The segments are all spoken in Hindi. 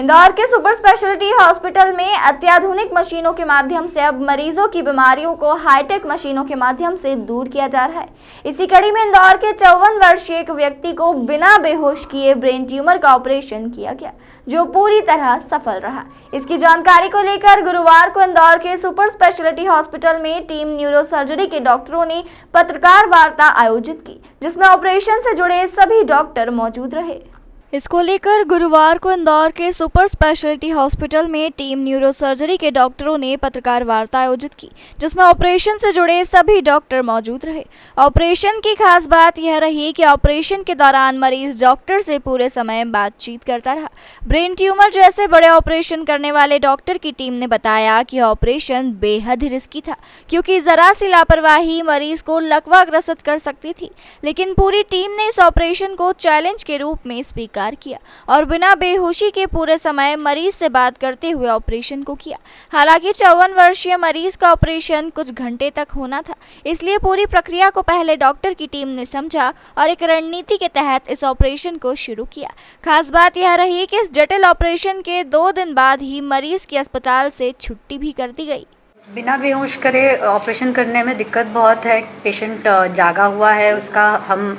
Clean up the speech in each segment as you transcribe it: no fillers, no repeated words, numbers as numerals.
इंदौर के सुपर स्पेशलिटी हॉस्पिटल में अत्याधुनिक मशीनों के माध्यम से अब मरीजों की बीमारियों को हाईटेक मशीनों के माध्यम से दूर किया जा रहा है। इसी कड़ी में इंदौर के 54 वर्षीय एक व्यक्ति को बिना बेहोश किए ब्रेन ट्यूमर का ऑपरेशन किया गया, जो पूरी तरह सफल रहा। इसकी जानकारी को लेकर गुरुवार को इंदौर के सुपर स्पेशलिटी हॉस्पिटल में टीम न्यूरो सर्जरी के डॉक्टरों ने पत्रकार वार्ता आयोजित की, जिसमें ऑपरेशन से जुड़े सभी डॉक्टर मौजूद रहे। इसको लेकर गुरुवार को इंदौर के सुपर स्पेशलिटी हॉस्पिटल में टीम न्यूरो सर्जरी के डॉक्टरों ने पत्रकार वार्ता आयोजित की, जिसमें ऑपरेशन से जुड़े सभी डॉक्टर मौजूद रहे। ऑपरेशन की खास बात यह रही कि ऑपरेशन के दौरान मरीज डॉक्टर से पूरे समय बातचीत करता रहा। ब्रेन ट्यूमर जैसे बड़े ऑपरेशन करने वाले डॉक्टर की टीम ने बताया कि ऑपरेशन बेहद रिस्की था, क्योंकि जरा सी लापरवाही मरीज को लकवा ग्रसित कर सकती थी। लेकिन पूरी टीम ने इस ऑपरेशन को चैलेंज के रूप में स्वीकार किया और बिना बेहोशी के पूरे समय मरीज से बात करते हुए ऑपरेशन को किया। हालांकि 54 वर्षीय मरीज का ऑपरेशन कुछ घंटे तक होना था, इसलिए पूरी प्रक्रिया को पहले डॉक्टर की टीम ने समझा और एक रणनीति के तहत इस ऑपरेशन को शुरू किया। खास बात यह रही कि इस जटिल ऑपरेशन के 2 दिन बाद ही मरीज की अस्पताल से छुट्टी भी कर दी गई। बिना बेहोश करे ऑपरेशन करने में दिक्कत बहुत है। पेशेंट जागा हुआ है, उसका हम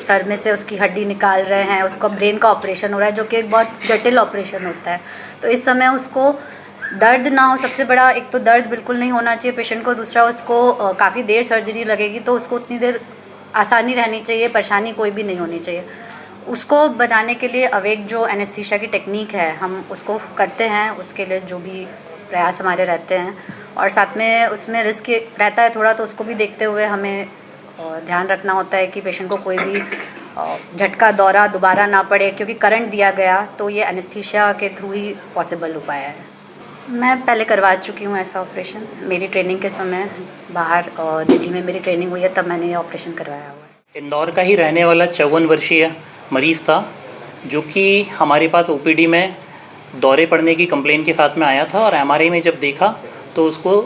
सर में से उसकी हड्डी निकाल रहे हैं, उसको ब्रेन का ऑपरेशन हो रहा है, जो कि एक बहुत जटिल ऑपरेशन होता है। तो इस समय उसको दर्द ना हो, सबसे बड़ा एक तो दर्द बिल्कुल नहीं होना चाहिए पेशेंट को, दूसरा उसको काफ़ी देर सर्जरी लगेगी तो उसको उतनी देर आसानी रहनी चाहिए, परेशानी कोई भी नहीं होनी चाहिए। उसको बनाने के लिए अवेक जो एनेस्थीसिया की टेक्निक है हम उसको करते हैं, उसके लिए जो भी प्रयास हमारे रहते हैं और साथ में उसमें रिस्क रहता है थोड़ा, तो उसको भी देखते हुए हमें ध्यान रखना होता है कि पेशेंट को कोई भी झटका दौरा दोबारा ना पड़े, क्योंकि करंट दिया गया तो ये एनेस्थीसिया के थ्रू ही पॉसिबल हो पाया है। मैं पहले करवा चुकी हूँ ऐसा ऑपरेशन, मेरी ट्रेनिंग के समय बाहर दिल्ली में मेरी ट्रेनिंग हुई है, तब मैंने ये ऑपरेशन करवाया हुआ है। इंदौर का ही रहने वाला 54 वर्षीय मरीज़ था, जो कि हमारे पास ओपीडी में दौरे पड़ने की कंप्लेन के साथ में आया था और एमआरआई में जब देखा तो उसको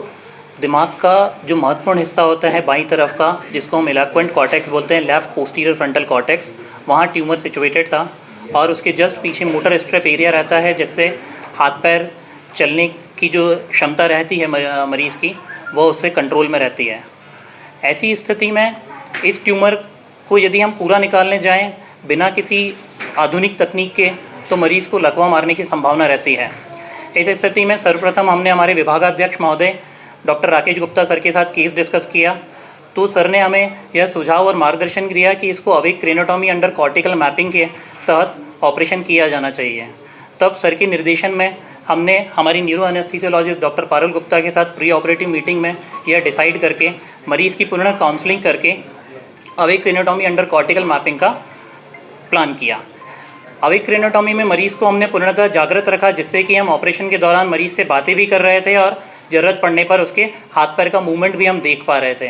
दिमाग का जो महत्वपूर्ण हिस्सा होता है बाईं तरफ का, जिसको हम इलैक्वेंट कॉर्टेक्स बोलते हैं, लेफ्ट पोस्टीरियर फ्रंटल कॉर्टेक्स, वहाँ ट्यूमर सिचुएटेड था और उसके जस्ट पीछे मोटर स्ट्रेप एरिया रहता है, जिससे हाथ पैर चलने की जो क्षमता रहती है मरीज़ की, वो उससे कंट्रोल में रहती है। ऐसी स्थिति में इस ट्यूमर को यदि हम पूरा निकालने जाएँ बिना किसी आधुनिक तकनीक के, तो मरीज़ को लकवा मारने की संभावना रहती है। इस स्थिति में सर्वप्रथम हमने हमारे विभागाध्यक्ष महोदय डॉक्टर राकेश गुप्ता सर के साथ केस डिस्कस किया, तो सर ने हमें यह सुझाव और मार्गदर्शन दिया कि इसको अवेक क्रेनियोटॉमी अंडर कॉर्टिकल मैपिंग के तहत ऑपरेशन किया जाना चाहिए। तब सर के निर्देशन में हमने हमारी neuro anaesthesiologist doctor Parul Gupta के साथ प्री ऑपरेटिव मीटिंग में यह डिसाइड करके मरीज़ की पूर्ण काउंसलिंग करके अवेक क्रेनियोटॉमी अंडर कॉर्टिकल मैपिंग का प्लान किया। अवेक क्रेनियोटॉमी में मरीज़ को हमने पूर्णतः जागृत रखा, जिससे कि हम ऑपरेशन के दौरान मरीज़ से बातें भी कर रहे थे और ज़रूरत पड़ने पर उसके हाथ पैर का मूवमेंट भी हम देख पा रहे थे।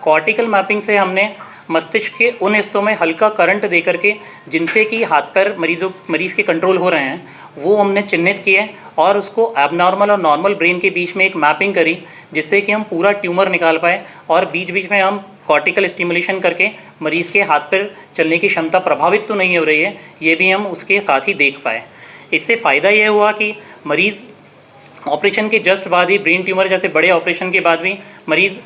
कॉर्टिकल मैपिंग से हमने मस्तिष्क के उन हिस्सों में हल्का करंट दे करके, जिनसे कि हाथ पैर मरीज़ के कंट्रोल हो रहे हैं, वो हमने चिन्हित किए और उसको एबनॉर्मल और नॉर्मल ब्रेन के बीच में एक मैपिंग करी, जिससे कि हम पूरा ट्यूमर निकाल पाए और बीच बीच में हम कॉर्टिकल स्टिमुलेशन करके मरीज़ के हाथ पैर चलने की क्षमता प्रभावित तो नहीं हो रही है, ये भी हम उसके साथ ही देख पाए। इससे फ़ायदा यह हुआ कि मरीज़ ऑपरेशन के जस्ट बाद ही, ब्रेन ट्यूमर जैसे बड़े ऑपरेशन के बाद भी, मरीज़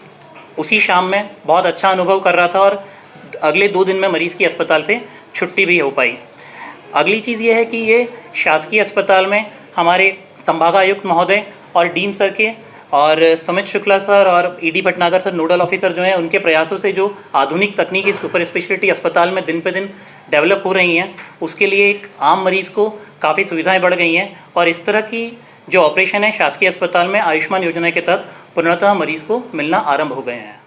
उसी शाम में बहुत अच्छा अनुभव कर रहा था और अगले 2 दिन में मरीज़ की अस्पताल से छुट्टी भी हो पाई। अगली चीज़ ये है कि ये शासकीय अस्पताल में हमारे संभागायुक्त महोदय और डीन सर के और सुमित शुक्ला सर और ED Bhatnagar sir nodal officer जो हैं, उनके प्रयासों से जो आधुनिक तकनीकी सुपर स्पेशलिटी अस्पताल में दिन पे दिन डेवलप हो रही हैं, उसके लिए एक आम मरीज़ को काफ़ी सुविधाएं बढ़ गई हैं और इस तरह की जो ऑपरेशन है शासकीय अस्पताल में आयुष्मान योजना के तहत पूर्णतः मरीज़ को मिलना आरंभ हो गए हैं।